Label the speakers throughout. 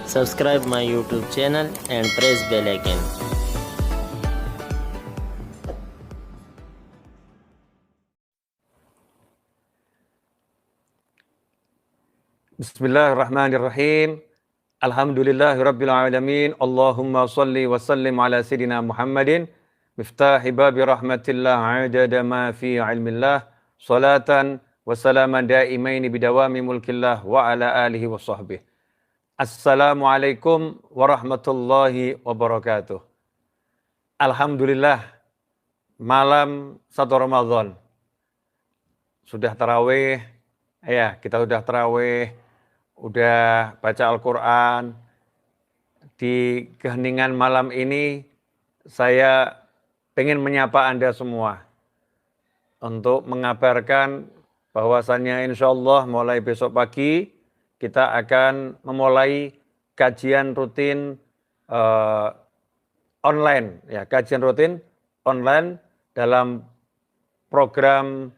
Speaker 1: Subscribe my YouTube channel and press bell icon.
Speaker 2: Bismillahirrahmanirrahim. Alhamdulillahirabbil alamin. Allahumma shalli wa sallim ala sayidina Muhammadin miftahi babi rahmatillah adada ma fi ilmillah salatan wa salaman daimaini bidawami mulkillah wa ala alihi wa sahbihi. Assalamualaikum warahmatullahi wabarakatuh. Alhamdulillah, malam 1 Ramadan. Sudah tarawih, ya kita sudah tarawih, udah baca Al-Quran. Di keheningan malam ini saya ingin menyapa Anda semua untuk mengabarkan bahwasannya insya Allah mulai besok pagi kita akan memulai kajian rutin online, ya kajian rutin online dalam program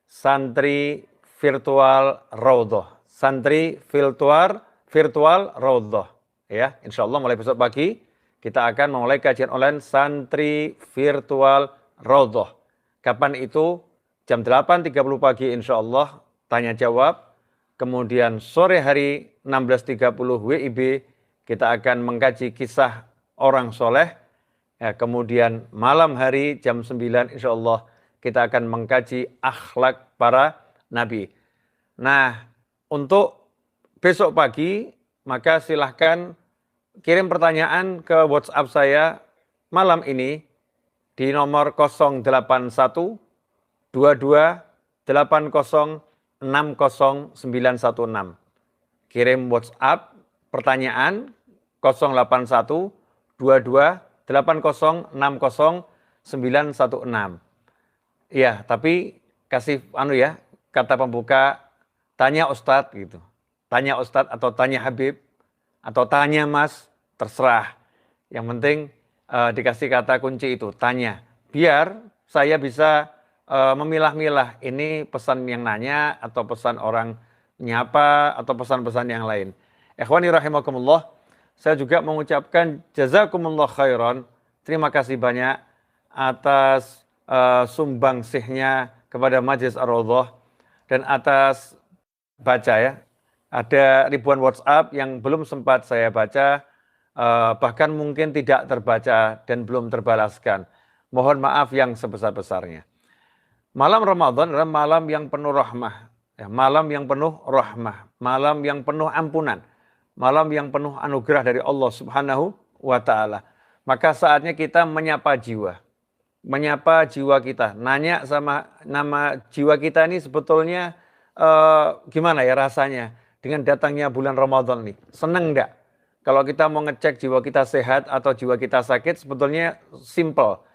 Speaker 2: Santri Virtual Raudhah. Santri virtual Raudhah, ya insya Allah mulai besok pagi kita akan memulai kajian online Santri Virtual Raudhah. Kapan itu? Jam 8.30 pagi insya Allah tanya jawab. Kemudian sore hari 16.30 WIB kita akan mengkaji kisah orang soleh. Ya, kemudian malam hari jam 9 insya Allah kita akan mengkaji akhlak para nabi. Nah, untuk besok pagi maka silahkan kirim pertanyaan ke WhatsApp saya malam ini di nomor 081 22 80 60916. Kirim WhatsApp pertanyaan 081 22 80 60916. Ya, tapi kasih kata pembuka tanya Ustadz gitu. Tanya Ustadz atau tanya Habib atau tanya Mas, terserah. Yang penting dikasih kata kunci itu, tanya. Biar saya bisa memilah-milah ini pesan yang nanya atau pesan orang nyapa atau pesan-pesan yang lain. Ikhwani rahimakumullah, saya juga mengucapkan jazakumullah khairan. Terima kasih banyak atas sumbangsihnya kepada Majelis Ar-Raudhah dan atas baca ya. Ada ribuan WhatsApp yang belum sempat saya baca, bahkan mungkin tidak terbaca dan belum terbalaskan. Mohon maaf yang sebesar-besarnya. Malam Ramadan adalah malam yang penuh rahmah, ya, malam yang penuh rahmah, malam yang penuh ampunan, malam yang penuh anugerah dari Allah Subhanahu wa Ta'ala. Maka saatnya kita menyapa jiwa kita, nanya sama nama jiwa kita ini sebetulnya gimana ya rasanya dengan datangnya bulan Ramadan nih, seneng enggak? Kalau kita mau ngecek jiwa kita sehat atau jiwa kita sakit, sebetulnya simple.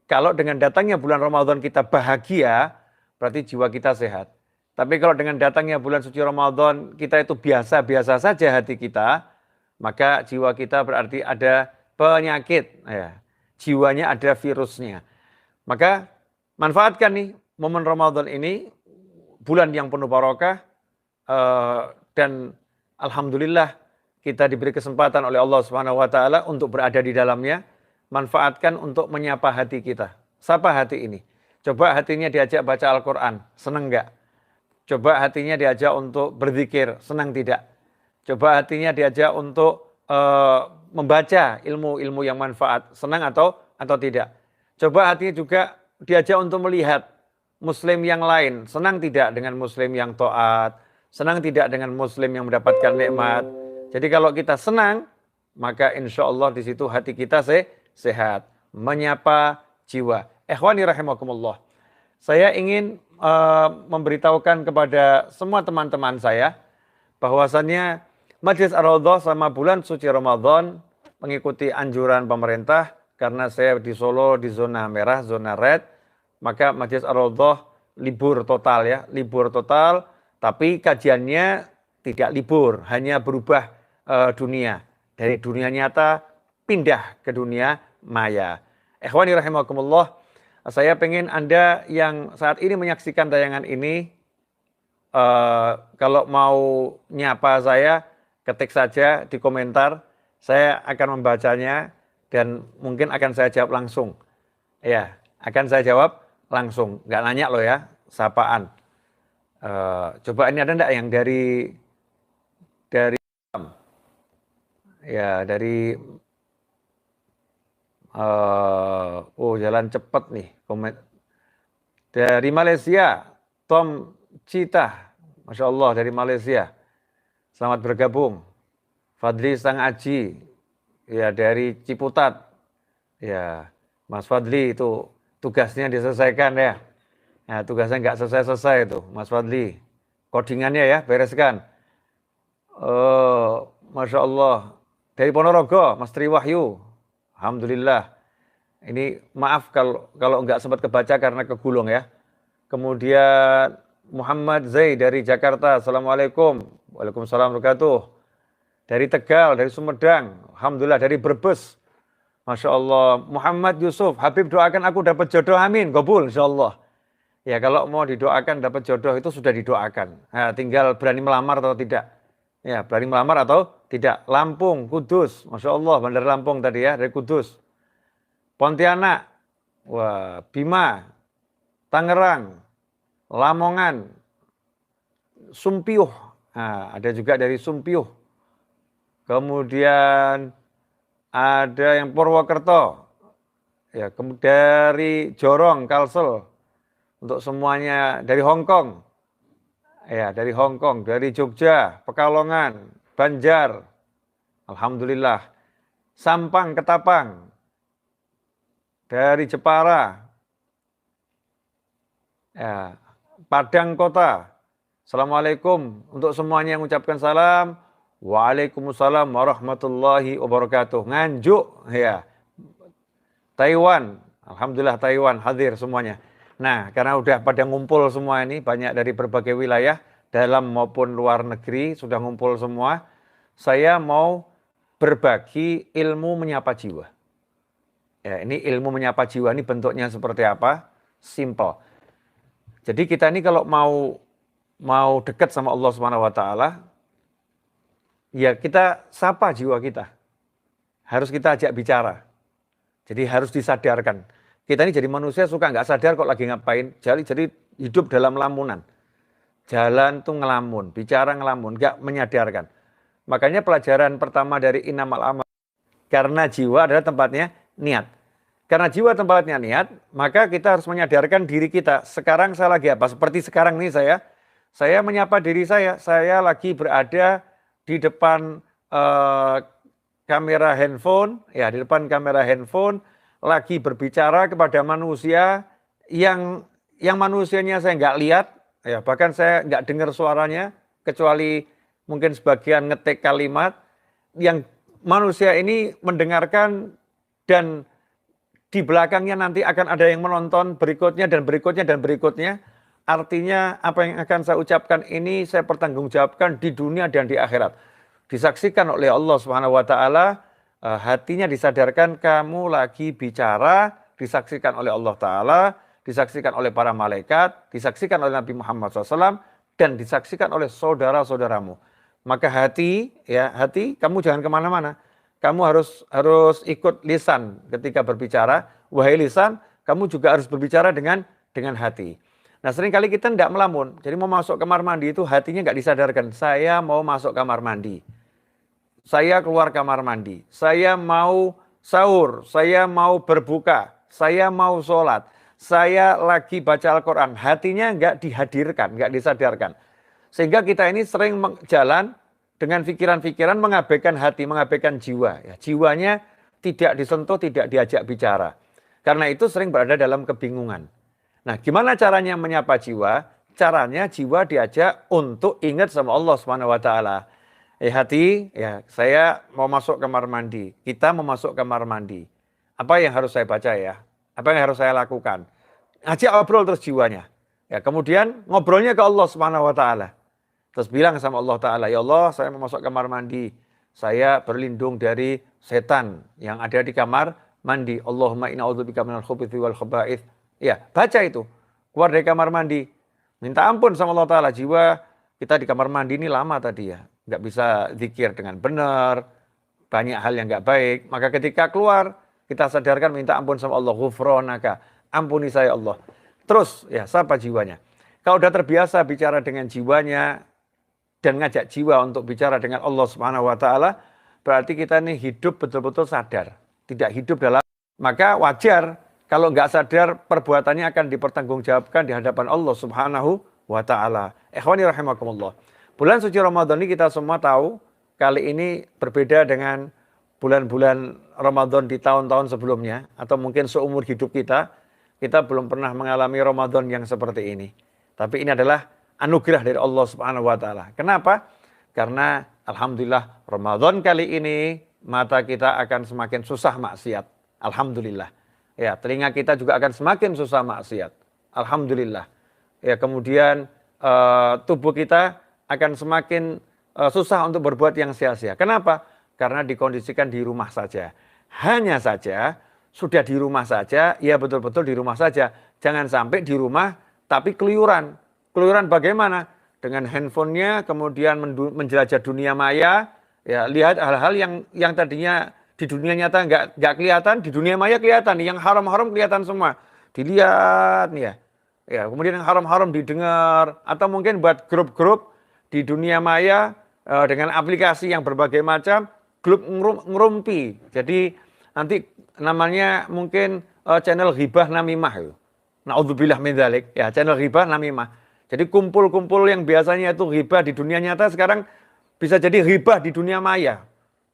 Speaker 2: Kalau dengan datangnya bulan Ramadan kita bahagia, berarti jiwa kita sehat. Tapi kalau dengan datangnya bulan suci Ramadan kita itu biasa-biasa saja hati kita, maka jiwa kita berarti ada penyakit. Ya. Jiwanya ada virusnya. Maka manfaatkan nih momen Ramadan ini, bulan yang penuh barokah, dan alhamdulillah kita diberi kesempatan oleh Allah Subhanahu wa Ta'ala untuk berada di dalamnya. Manfaatkan untuk menyapa hati kita. Sapa hati ini. Coba hatinya diajak baca Al-Quran, senang enggak? Coba hatinya diajak untuk berzikir, senang tidak? Coba hatinya diajak untuk membaca ilmu-ilmu yang manfaat, senang atau tidak? Coba hatinya juga diajak untuk melihat muslim yang lain, senang tidak dengan muslim yang taat, senang tidak dengan muslim yang mendapatkan nikmat. Jadi kalau kita senang, maka insya Allah di situ hati kita sehat, menyapa jiwa. Ikhwani rahimakumullah. Saya ingin memberitahukan kepada semua teman-teman saya bahwasannya Majelis Ar-Raudhah sama bulan suci Ramadan mengikuti anjuran pemerintah, karena saya di Solo di zona merah, zona red, maka Majelis Ar-Raudhah libur total ya, libur total, tapi kajiannya tidak libur, hanya berubah dunia. Dari dunia nyata pindah ke dunia maya. Ikhwani rahimakumullah, saya pengen Anda yang saat ini menyaksikan tayangan ini, kalau mau nyapa saya, ketik saja di komentar, saya akan membacanya dan mungkin akan saya jawab langsung. Ya, akan saya jawab langsung, nggak nanya loh ya, sapaan. Coba ini ada enggak yang dari ya dari jalan cepet nih komen dari Malaysia, Tom Cita, Masya Allah dari Malaysia, selamat bergabung. Fadli Sang Aji, ya dari Ciputat, ya Mas Fadli itu tugasnya diselesaikan ya. Nah, tugasnya nggak selesai-selesai itu, Mas Fadli. Codingannya ya, bereskan. Masya Allah. Dari Ponorogo, Mas Triwahyu. Alhamdulillah. Ini maaf kalau nggak sempat kebaca karena kegulung ya. Kemudian Muhammad Zai dari Jakarta. Assalamualaikum. Waalaikumsalam warahmatullahi wabarakatuh. Dari Tegal, dari Sumedang. Alhamdulillah, dari Brebes. Masya Allah. Muhammad Yusuf. Habib doakan aku dapat jodoh. Amin. Gobul insya Allah. Ya kalau mau didoakan dapat jodoh itu sudah didoakan. Nah, tinggal berani melamar atau tidak. Ya berani melamar atau tidak. Lampung, Kudus. Masya Allah, Bandar Lampung tadi ya, dari Kudus. Pontianak, wah, Bima, Tangerang, Lamongan, Sumpiuh. Nah, ada juga dari Sumpiuh. Kemudian ada yang Purwokerto. Ya, kemudian dari Jorong, Kalsel. Untuk semuanya dari Hong Kong. Ya, dari Hong Kong, dari Jogja, Pekalongan, Banjar. Alhamdulillah. Sampang, Ketapang. Dari Jepara. Ya, Padang Kota. Assalamualaikum untuk semuanya yang mengucapkan salam. Waalaikumsalam warahmatullahi wabarakatuh. Nganjuk ya. Taiwan. Alhamdulillah Taiwan hadir semuanya. Nah, karena udah pada ngumpul semua ini, banyak dari berbagai wilayah, dalam maupun luar negeri, sudah ngumpul semua. Saya mau berbagi ilmu menyapa jiwa. Ya, ini ilmu menyapa jiwa ini bentuknya seperti apa? Simple. Jadi kita ini kalau mau dekat sama Allah Subhanahu wa taala, ya kita sapa jiwa kita. Harus kita ajak bicara. Jadi harus disadarkan. Kita ini jadi manusia suka nggak sadar kok lagi ngapain. Jadi hidup dalam lamunan. Jalan tuh ngelamun, bicara ngelamun, nggak menyadarkan. Makanya pelajaran pertama dari Innamal Amal. Karena jiwa adalah tempatnya niat. Karena jiwa tempatnya niat, maka kita harus menyadarkan diri kita. Sekarang saya lagi apa? Seperti sekarang nih saya menyapa diri saya. Saya lagi berada di depan kamera handphone, ya di depan kamera handphone, lagi berbicara kepada manusia yang manusianya saya nggak lihat, ya bahkan saya nggak dengar suaranya, kecuali mungkin sebagian ngetik kalimat, yang manusia ini mendengarkan dan di belakangnya nanti akan ada yang menonton berikutnya dan berikutnya dan berikutnya. Artinya apa yang akan saya ucapkan ini saya pertanggungjawabkan di dunia dan di akhirat. Disaksikan oleh Allah Subhanahu wa taala, hatinya disadarkan kamu lagi bicara, disaksikan oleh Allah taala, disaksikan oleh para malaikat, disaksikan oleh Nabi Muhammad SAW, dan disaksikan oleh saudara-saudaramu. Maka hati kamu jangan kemana-mana. Kamu harus ikut lisan ketika berbicara. Wahai lisan, kamu juga harus berbicara dengan hati. Nah seringkali kita tidak melamun. Jadi mau masuk kamar mandi itu hatinya nggak disadarkan. Saya mau masuk kamar mandi. Saya keluar kamar mandi. Saya mau sahur. Saya mau berbuka. Saya mau sholat. Saya lagi baca Al-Quran. Hatinya nggak dihadirkan, nggak disadarkan. Sehingga kita ini sering jalan dengan pikiran-pikiran mengabaikan hati, mengabaikan jiwa. Ya, jiwanya tidak disentuh, tidak diajak bicara. Karena itu sering berada dalam kebingungan. Nah, gimana caranya menyapa jiwa? Caranya jiwa diajak untuk ingat sama Allah Subhanahu wa taala. Hati, ya, saya mau masuk kamar mandi. Kita mau masuk kamar mandi. Apa yang harus saya baca ya? Apa yang harus saya lakukan? Ajak ngobrol terus jiwanya. Ya, kemudian ngobrolnya ke Allah Subhanahu wa taala. Terus bilang sama Allah taala, "Ya Allah, saya mau masuk kamar mandi. Saya berlindung dari setan yang ada di kamar mandi. Allahumma inna a'udzubika minal khubuthi wal khaba'ith." Ya, baca itu. Keluar dari kamar mandi. Minta ampun sama Allah taala. Jiwa kita di kamar mandi ini lama tadi ya. nggak bisa zikir dengan benar, banyak hal yang nggak baik. Maka ketika keluar, kita sadarkan minta ampun sama Allah. Ghufronaka, ampuni saya Allah. Terus ya sapa jiwanya. Kalau udah terbiasa bicara dengan jiwanya dan ngajak jiwa untuk bicara dengan Allah Subhanahu wa taala, berarti kita ini hidup betul-betul sadar. Tidak hidup dalam, maka wajar kalau nggak sadar perbuatannya akan dipertanggungjawabkan di hadapan Allah Subhanahu wa taala. Ikhwani rahimakumullah. Bulan suci Ramadan ini kita semua tahu kali ini berbeda dengan bulan-bulan Ramadan di tahun-tahun sebelumnya atau mungkin seumur hidup kita belum pernah mengalami Ramadan yang seperti ini. Tapi ini adalah anugerah dari Allah Subhanahu wa taala. Kenapa? Karena alhamdulillah Ramadan kali ini mata kita akan semakin susah maksiat. Alhamdulillah. Ya, telinga kita juga akan semakin susah maksiat. Alhamdulillah. Ya, kemudian tubuh kita akan semakin susah untuk berbuat yang sia-sia. Kenapa? Karena dikondisikan di rumah saja. Hanya saja, sudah di rumah saja, ya betul-betul di rumah saja. Jangan sampai di rumah tapi keluyuran. Keluyuran bagaimana? Dengan handphonenya, kemudian menjelajah dunia maya, ya lihat hal-hal yang tadinya di dunia nyata nggak kelihatan, di dunia maya kelihatan. Yang haram-haram kelihatan semua. Dilihat nih ya. Ya, kemudian yang haram-haram didengar. Atau mungkin buat grup-grup di dunia maya dengan aplikasi yang berbagai macam, grup ngerumpi. Jadi nanti namanya mungkin channel ghibah namimah. Na'udzubillah min dzalik. Ya, channel ghibah namimah. Jadi kumpul-kumpul yang biasanya itu ghibah di dunia nyata sekarang bisa jadi ghibah di dunia maya.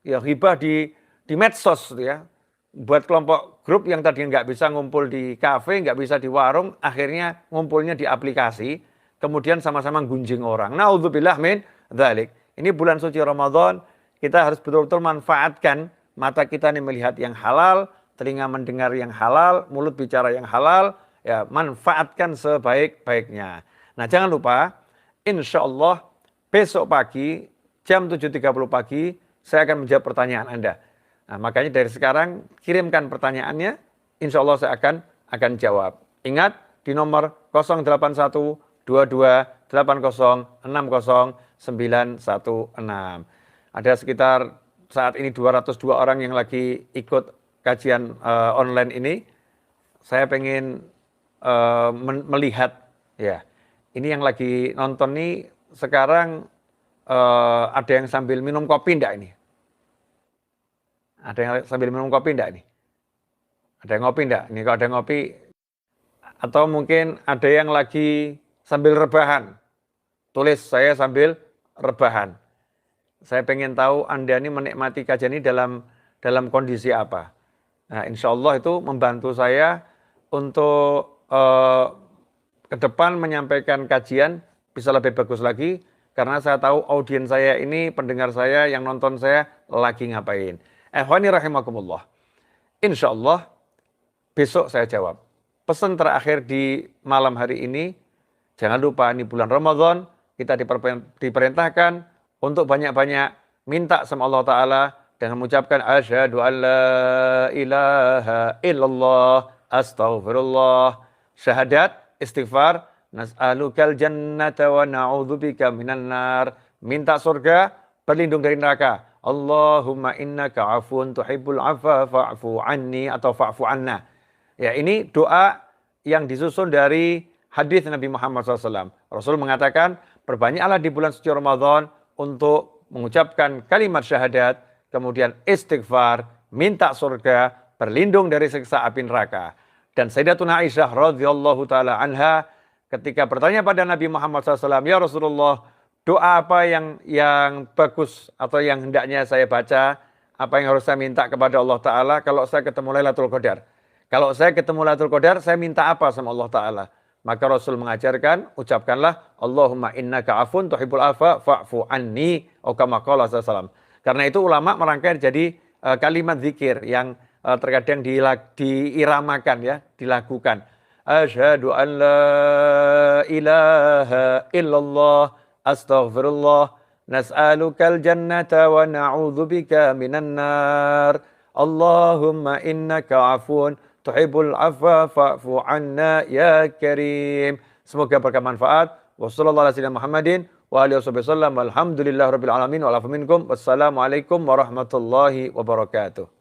Speaker 2: Ya, ghibah di medsos ya, buat kelompok grup yang tadi nggak bisa ngumpul di kafe, nggak bisa di warung, akhirnya ngumpulnya di aplikasi, kemudian sama-sama gunjing orang. Na'udzubillah min dzalik. Ini bulan suci Ramadan, kita harus betul-betul manfaatkan mata kita ini melihat yang halal, telinga mendengar yang halal, mulut bicara yang halal, ya manfaatkan sebaik-baiknya. Nah jangan lupa, insya Allah besok pagi jam 7.30 pagi saya akan menjawab pertanyaan Anda. Nah, makanya dari sekarang kirimkan pertanyaannya, insya Allah saya akan jawab. Ingat di nomor 081 22 80 60 916. Ada sekitar saat ini 202 orang yang lagi ikut kajian online ini. Saya pengen melihat ya. Ini yang lagi nonton nih sekarang ada yang sambil minum kopi enggak ini? Ada yang sambil minum kopi enggak nih? Ada yang ngopi enggak? Ini kalau ada ngopi, atau mungkin ada yang lagi sambil rebahan. Tulis saya sambil rebahan. Saya pengen tahu Anda ini menikmati kajian ini dalam kondisi apa. Nah, insya Allah itu membantu saya untuk ke depan menyampaikan kajian bisa lebih bagus lagi. Karena saya tahu audiens saya ini, pendengar saya yang nonton saya lagi ngapain. Ikhwani rahimakumullah. Insya Allah besok saya jawab. Pesan terakhir di malam hari ini, jangan lupa ini bulan Ramadan, kita diperintahkan untuk banyak-banyak minta sama Allah Ta'ala dengan mengucapkan asyhadu an la ilaha illallah astaghfirullah, syahadat, istighfar, nas'alukal jannata wa na'udzubika minan nar, minta surga, berlindung dari neraka. Allahumma innaka afun tuhibbul afwa fa'fu anni atau fa'fu anna. Ya, ini doa yang disusun dari hadis Nabi Muhammad SAW. Rasul mengatakan, perbanyaklah di bulan suci Ramadan untuk mengucapkan kalimat syahadat, kemudian istighfar, minta surga, berlindung dari siksa api neraka. Dan Sayyidatuna Aisyah radhiyallahu taala anha ketika bertanya pada Nabi Muhammad SAW, ya Rasulullah, doa apa yang bagus atau yang hendaknya saya baca, apa yang harus saya minta kepada Allah Ta'ala kalau saya ketemu Lailatul Qadar. Kalau saya ketemu Lailatul Qadar, saya minta apa sama Allah Ta'ala? Maka Rasul mengajarkan, ucapkanlah, Allahumma innaka afun tuhibbul afwa fa'fu anni, atau kama qala sallallahu. Karena itu ulama merangkai jadi kalimat zikir yang terkadang diiramakan ya, dilakukan. Asyhadu an la ilaha illallah astaghfirullah nas'alukal jannata wa na'udzubika minan nar. Allahumma innaka afun tuhibbul afwa fa'fu anna ya karim. Semoga bermanfaat. Wassallallahu ala sayyidina Muhammadin wa alihi wasallam. Alhamdulillahirabbil alamin wa la minkum. Wassalamualaikum warahmatullahi wabarakatuh.